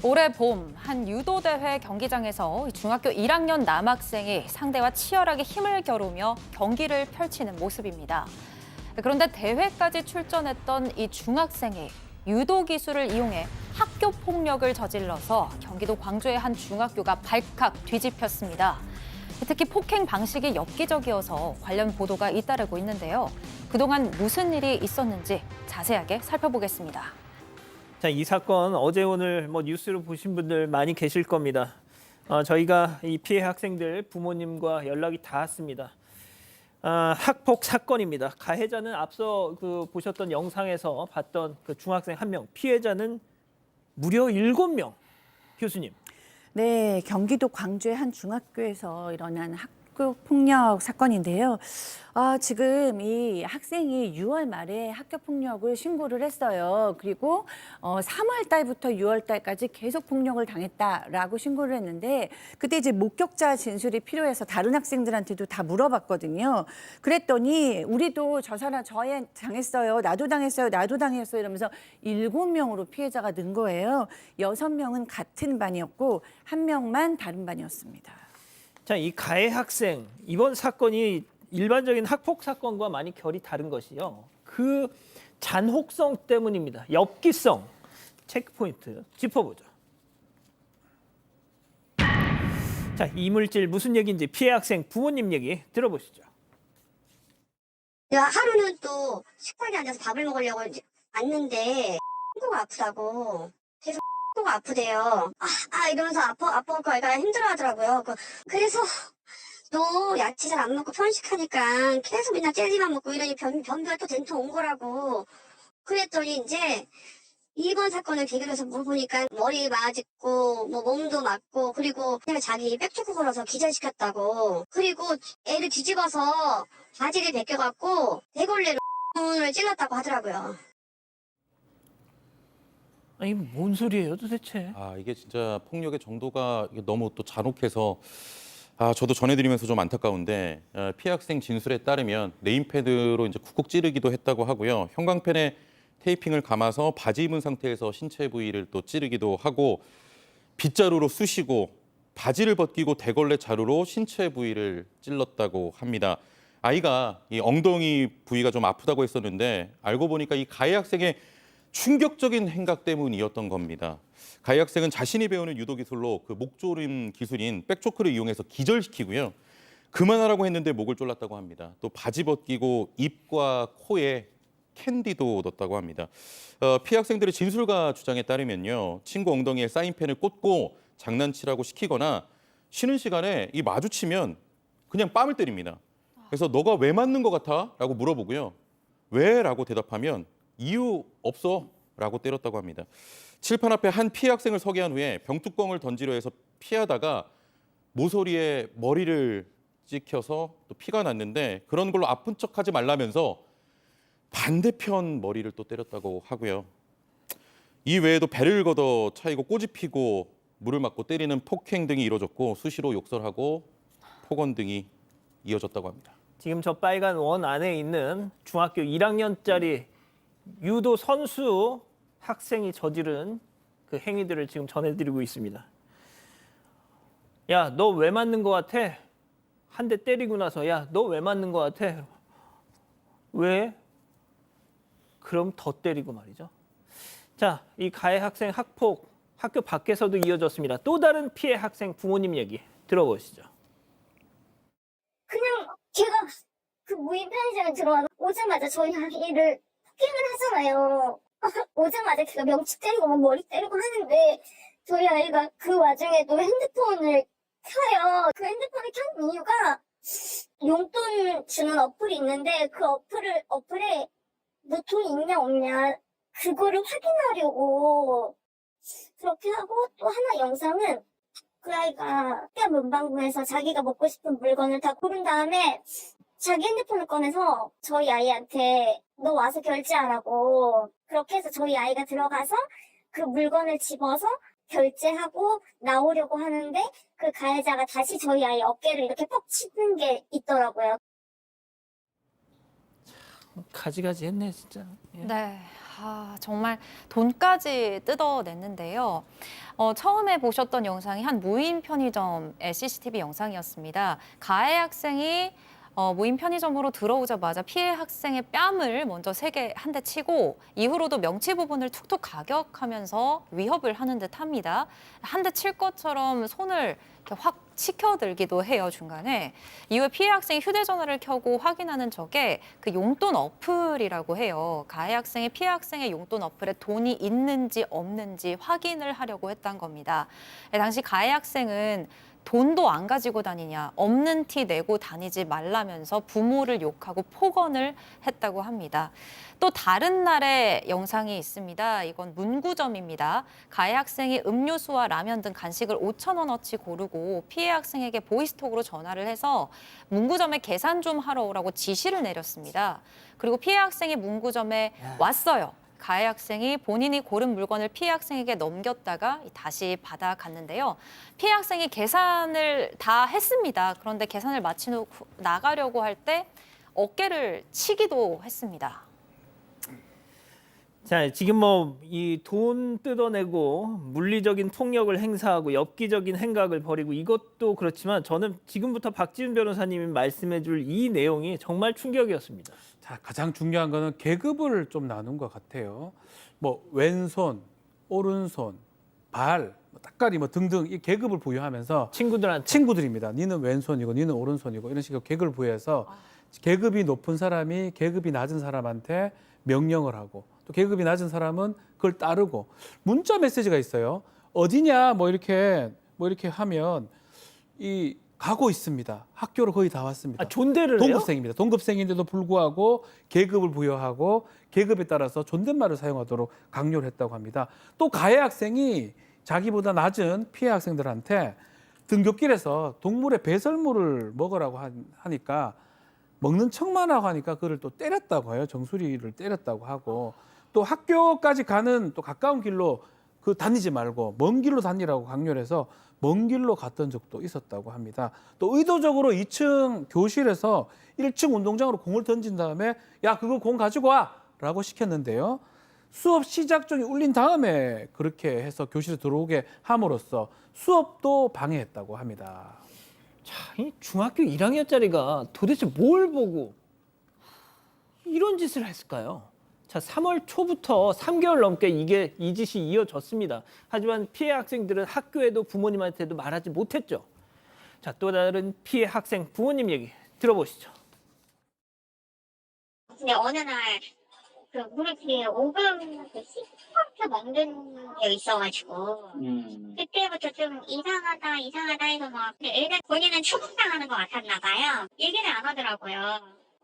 올해 봄 한 유도대회 경기장에서 중학교 1학년 남학생이 상대와 치열하게 힘을 겨루며 경기를 펼치는 모습입니다. 그런데 대회까지 출전했던 이 중학생이 유도 기술을 이용해 학교 폭력을 저질러서 경기도 광주의 한 중학교가 발칵 뒤집혔습니다. 특히 폭행 방식이 엽기적이어서 관련 보도가 잇따르고 있는데요. 그동안 무슨 일이 있었는지 자세하게 살펴보겠습니다. 자, 이 사건 어제 오늘 뉴스로 보신 분들 많이 계실 겁니다. 저희가 이 피해 학생들 부모님과 연락이 닿았습니다. 학폭 사건입니다. 가해자는 앞서 보셨던 영상에서 봤던 그 중학생 1명, 피해자는 무려 7명. 교수님. 네, 경기도 광주의 한 중학교에서 일어난 학교 폭력 사건인데요. 지금 이 학생이 6월 말에 학교 폭력을 신고를 했어요. 그리고 3월 달부터 6월 달까지 계속 폭력을 당했다라고 신고를 했는데 그때 이제 목격자 진술이 필요해서 다른 학생들한테도 다 물어봤거든요. 그랬더니 우리도 저 사람 저애 당했어요. 나도 당했어요. 나도 당했어요. 이러면서 7명으로 피해자가 는 거예요. 6명은 같은 반이었고 1명만 다른 반이었습니다. 자, 이 가해 학생, 이번 사건이 일반적인 학폭 사건과 많이 결이 다른 것이요. 그 잔혹성 때문입니다. 엽기성. 체크포인트 짚어보죠. 자, 이물질 무슨 얘기인지 피해 학생 부모님 얘기 들어보시죠. 내가 하루는 또 식탁에 앉아서 밥을 먹으려고 이제 왔는데 코가 아프다고 계속 코가 아프대요. 이러면서 아파갖고 애가 힘들어하더라고요. 그래서 너 야채 잘 안 먹고 편식하니까 계속 맨날 젤리만 먹고 이러니 변비가 또 된통 온 거라고. 그랬더니 이제 이번 사건을 계기로 해서 물어보니까 머리 맞고 뭐 몸도 맞고 그리고 자기 백초크 걸어서 기절시켰다고. 그리고 애를 뒤집어서 바지를 벗겨갖고 대걸레로 을 찔렀다고 하더라고요. 아니, 뭔 소리예요 도대체? 이게 진짜 폭력의 정도가 너무 또 잔혹해서 저도 전해드리면서 좀 안타까운데 피해 학생 진술에 따르면 네임패드로 이제 쿡쿡 찌르기도 했다고 하고요. 형광펜에 테이핑을 감아서 바지 입은 상태에서 신체 부위를 또 찌르기도 하고 빗자루로 쑤시고 바지를 벗기고 대걸레 자루로 신체 부위를 찔렀다고 합니다. 아이가 이 엉덩이 부위가 좀 아프다고 했었는데 알고 보니까 이 가해 학생의 충격적인 행각 때문이었던 겁니다. 가해 학생은 자신이 배우는 유도 기술로 그 목조림 기술인 백초크를 이용해서 기절시키고요. 그만하라고 했는데 목을 졸랐다고 합니다. 또 바지 벗기고 입과 코에 캔디도 넣었다고 합니다. 피해 학생들의 진술과 주장에 따르면요. 친구 엉덩이에 사인펜을 꽂고 장난치라고 시키거나 쉬는 시간에 이 마주치면 그냥 뺨을 때립니다. 그래서 너가 왜 맞는 것 같아? 라고 물어보고요. 왜? 라고 대답하면 이유 없어 라고 때렸다고 합니다. 칠판 앞에 한 피해 학생을 서게 한 후에 병뚜껑을 던지려 해서 피하다가 모서리에 머리를 찍혀서 또 피가 났는데 그런 걸로 아픈 척하지 말라면서 반대편 머리를 또 때렸다고 하고요. 이 외에도 배를 걷어 차이고 꼬집 피고 물을 맞고 때리는 폭행 등이 이루어졌고 수시로 욕설하고 폭언 등이 이어졌다고 합니다. 지금 저 빨간 원 안에 있는 중학교 1학년짜리 유도 선수 학생이 저지른 그 행위들을 지금 전해드리고 있습니다. 야, 너 왜 맞는 것 같아? 한 대 때리고 나서 야, 너 왜 맞는 것 같아? 왜? 그럼 더 때리고 말이죠. 자, 이 가해 학생 학폭 학교 밖에서도 이어졌습니다. 또 다른 피해 학생 부모님 얘기 들어보시죠. 그냥 걔가 그 무인 편의점에 오자마자 저희 아이를 폭행을 하잖아요. 오자마자 걔가 명치 때리고 막 머리 때리고 하는데 저희 아이가 그 와중에도 핸드폰을 켜요. 그 핸드폰을 켠 이유가 용돈 주는 어플이 있는데 그 어플에 너 돈 있냐 없냐 그거를 확인하려고 그렇게 하고 또 하나 영상은 그 아이가 학교 문방구에서 자기가 먹고 싶은 물건을 다 고른 다음에 자기 핸드폰을 꺼내서 저희 아이한테 너 와서 결제하라고 그렇게 해서 저희 아이가 들어가서 그 물건을 집어서 결제하고 나오려고 하는데 그 가해자가 다시 저희 아이 어깨를 이렇게 퍽 치는 게 있더라고요. 가지가지 했네 진짜. 예. 네, 정말 돈까지 뜯어냈는데요. 처음에 보셨던 영상이 한 무인 편의점의 CCTV 영상이었습니다. 가해 학생이 무인 편의점으로 들어오자마자 피해 학생의 뺨을 먼저 세게 한 대 치고 이후로도 명치 부분을 툭툭 가격하면서 위협을 하는 듯 합니다. 한 대 칠 것처럼 손을 이렇게 확 치켜들기도 해요, 중간에. 이후에 피해 학생이 휴대전화를 켜고 확인하는 적에 그 용돈 어플이라고 해요. 가해 학생이 피해 학생의 용돈 어플에 돈이 있는지 없는지 확인을 하려고 했던 겁니다. 당시 가해 학생은 돈도 안 가지고 다니냐, 없는 티 내고 다니지 말라면서 부모를 욕하고 폭언을 했다고 합니다. 또 다른 날의 영상이 있습니다. 이건 문구점입니다. 가해 학생이 음료수와 라면 등 간식을 5,000원어치 고르고 피해 학생에게 보이스톡으로 전화를 해서 문구점에 계산 좀 하러 오라고 지시를 내렸습니다. 그리고 피해 학생이 문구점에 왔어요. 가해 학생이 본인이 고른 물건을 피해 학생에게 넘겼다가 다시 받아갔는데요. 피해 학생이 계산을 다 했습니다. 그런데 계산을 마친 후 나가려고 할 때 어깨를 치기도 했습니다. 자, 지금 뭐 이 돈 뜯어내고 물리적인 폭력을 행사하고 엽기적인 행각을 벌이고 이것도 그렇지만 저는 지금부터 박지훈 변호사님이 말씀해줄 이 내용이 정말 충격이었습니다. 자, 가장 중요한 거는 계급을 좀 나눈 것 같아요. 뭐 왼손, 오른손, 발, 따까리 뭐 등등 이 계급을 부여하면서 친구들한테 친구들입니다. 니는 왼손이고 니는 오른손이고 이런 식으로 계급을 부여해서 계급이 높은 사람이 계급이 낮은 사람한테 명령을 하고 또 계급이 낮은 사람은 그걸 따르고 문자 메시지가 있어요. 어디냐 뭐 이렇게 하면 이 가고 있습니다. 학교로 거의 다 왔습니다. 존대를 해요? 동급생입니다. 동급생인데도 불구하고 계급을 부여하고 계급에 따라서 존댓말을 사용하도록 강요를 했다고 합니다. 또 가해 학생이 자기보다 낮은 피해 학생들한테 등굣길에서 동물의 배설물을 먹으라고 하니까 먹는 척만 하고 하니까 그를 또 때렸다고 해요. 정수리를 때렸다고 하고 또 학교까지 가는 또 가까운 길로 그 다니지 말고 먼 길로 다니라고 강요를 해서 먼 길로 갔던 적도 있었다고 합니다. 또 의도적으로 2층 교실에서 1층 운동장으로 공을 던진 다음에 야 그거 공 가지고 와라고 시켰는데요. 수업 시작종이 울린 다음에 그렇게 해서 교실에 들어오게 함으로써 수업도 방해했다고 합니다. 자, 이 중학교 1학년짜리가 도대체 뭘 보고 이런 짓을 했을까요? 자, 3월 초부터 3개월 넘게 이 짓이 이어졌습니다. 하지만 피해 학생들은 학교에도 부모님한테도 말하지 못했죠. 자, 또 다른 피해 학생 부모님 얘기 들어보시죠. 근데 어느 날 그 우리 뒤에 오금 그 시커멓게 먹는 게 있어가지고 그때부터 좀 이상하다 해서 막 애들 본인은 추궁당하는 것 같았나 봐요. 얘기를 안 하더라고요.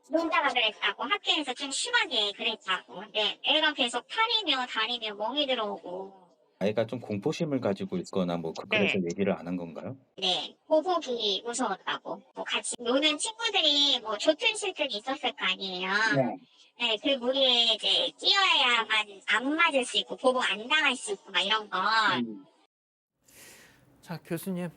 놀다가 그랬다고 학교에서 좀 심하게 그랬다고. 근데 애가 계속 팔이며 다리며 멍이 들어오고. 아이가 좀 공포심을 가지고 있거나 뭐 그래서 얘기를 안 한 건가요? 네, 보복이 무서웠다고. 뭐 같이 노는 친구들이 뭐 좋든 싫든 있었을 거 아니에요. 네, 그 무리에 이제 끼어야만 안 맞을 수 있고 보복 안 당할 수 있고 막 이런 거. 자, 교수님.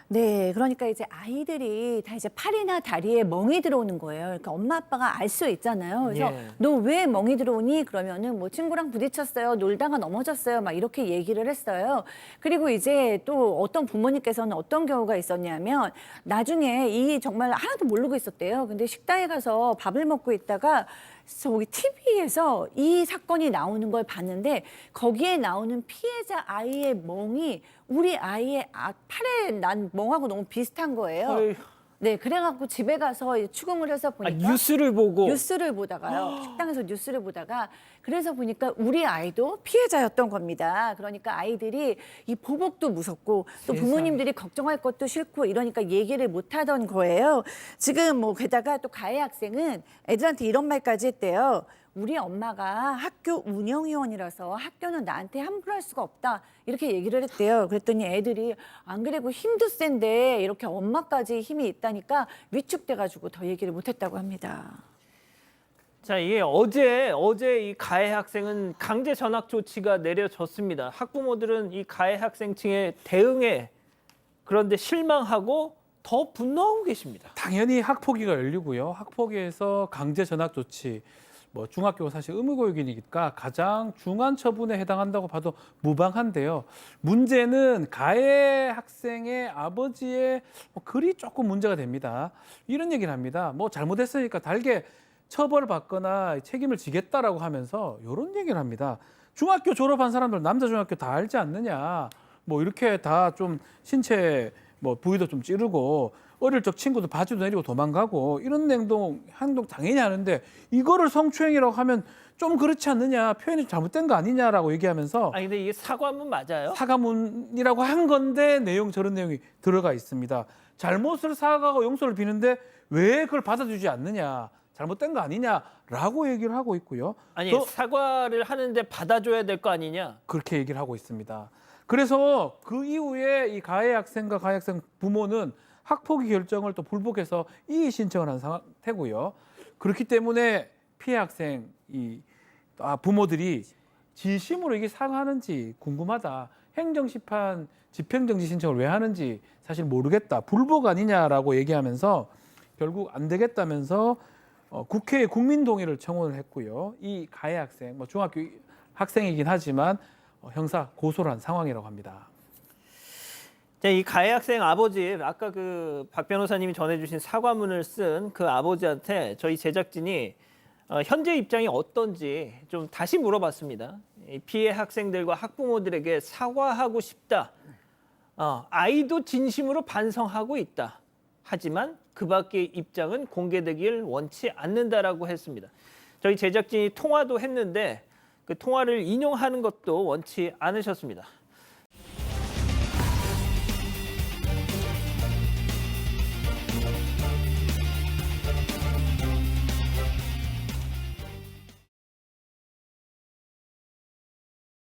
네, 그러니까 이제 아이들이 다 이제 팔이나 다리에 멍이 들어오는 거예요. 그러니까 엄마 아빠가 알 수 있잖아요. 그래서 예. 너 왜 멍이 들어오니? 그러면은 뭐 친구랑 부딪혔어요. 놀다가 넘어졌어요. 막 이렇게 얘기를 했어요. 그리고 이제 또 어떤 부모님께서는 어떤 경우가 있었냐면 나중에 이 정말 하나도 모르고 있었대요. 근데 식당에 가서 밥을 먹고 있다가 저기 TV에서 이 사건이 나오는 걸 봤는데 거기에 나오는 피해자 아이의 멍이 우리 아이의 팔에 난 멍하고 너무 비슷한 거예요. 어이, 네, 그래갖고 집에 가서 이제 추궁을 해서 보니까 뉴스를 보고 뉴스를 보다가요. 식당에서 뉴스를 보다가 그래서 보니까 우리 아이도 피해자였던 겁니다. 그러니까 아이들이 이 보복도 무섭고 또 세상에. 부모님들이 걱정할 것도 싫고 이러니까 얘기를 못 하던 거예요. 지금 뭐 게다가 또 가해 학생은 애들한테 이런 말까지 했대요. 우리 엄마가 학교 운영위원이라서 학교는 나한테 함부로 할 수가 없다. 이렇게 얘기를 했대요. 그랬더니 애들이 안 그래도 힘도 센데 이렇게 엄마까지 힘이 있다니까 위축돼가지고 더 얘기를 못했다고 합니다. 자, 이게 어제 이 가해 학생은 강제 전학 조치가 내려졌습니다. 학부모들은 이 가해 학생층의 대응에 그런데 실망하고 더 분노하고 계십니다. 당연히 학폭위가 열리고요. 학폭위에서 강제 전학 조치 뭐 중학교가 사실 의무교육이니까 가장 중한 처분에 해당한다고 봐도 무방한데요. 문제는 가해 학생의 아버지의 글이 조금 문제가 됩니다. 이런 얘기를 합니다. 뭐 잘못했으니까 달게 처벌받거나 책임을 지겠다라고 하면서 이런 얘기를 합니다. 중학교 졸업한 사람들 남자 중학교 다 알지 않느냐. 뭐 이렇게 다 좀 신체 뭐 부위도 좀 찌르고 어릴 적 친구도 바지도 내리고 도망가고 이런 행동 당연히 하는데 이거를 성추행이라고 하면 좀 그렇지 않느냐, 표현이 잘못된 거 아니냐라고 얘기하면서 아니 근데 이게 사과문 맞아요? 사과문이라고 한 건데 저런 내용이 들어가 있습니다. 잘못을 사과하고 용서를 비는데 왜 그걸 받아주지 않느냐, 잘못된 거 아니냐라고 얘기를 하고 있고요. 아니 또 사과를 하는데 받아줘야 될 거 아니냐? 그렇게 얘기를 하고 있습니다. 그래서 그 이후에 이 가해 학생과 가해 학생 부모는 학폭위 결정을 또 불복해서 이의 신청을 한 상태고요. 그렇기 때문에 피해 학생 부모들이 진심으로 이게 사과하는지 궁금하다. 행정심판 집행정지 신청을 왜 하는지 사실 모르겠다. 불복 아니냐라고 얘기하면서 결국 안 되겠다면서 국회에 국민동의를 청원을 했고요. 이 가해 학생, 뭐 중학교 학생이긴 하지만 형사 고소를 한 상황이라고 합니다. 이 가해 학생 아버지, 아까 그 박 변호사님이 전해주신 사과문을 쓴 그 아버지한테 저희 제작진이 현재 입장이 어떤지 좀 다시 물어봤습니다. 이 피해 학생들과 학부모들에게 사과하고 싶다. 아이도 진심으로 반성하고 있다. 하지만 그 밖의 입장은 공개되길 원치 않는다라고 했습니다. 저희 제작진이 통화도 했는데 그 통화를 인용하는 것도 원치 않으셨습니다.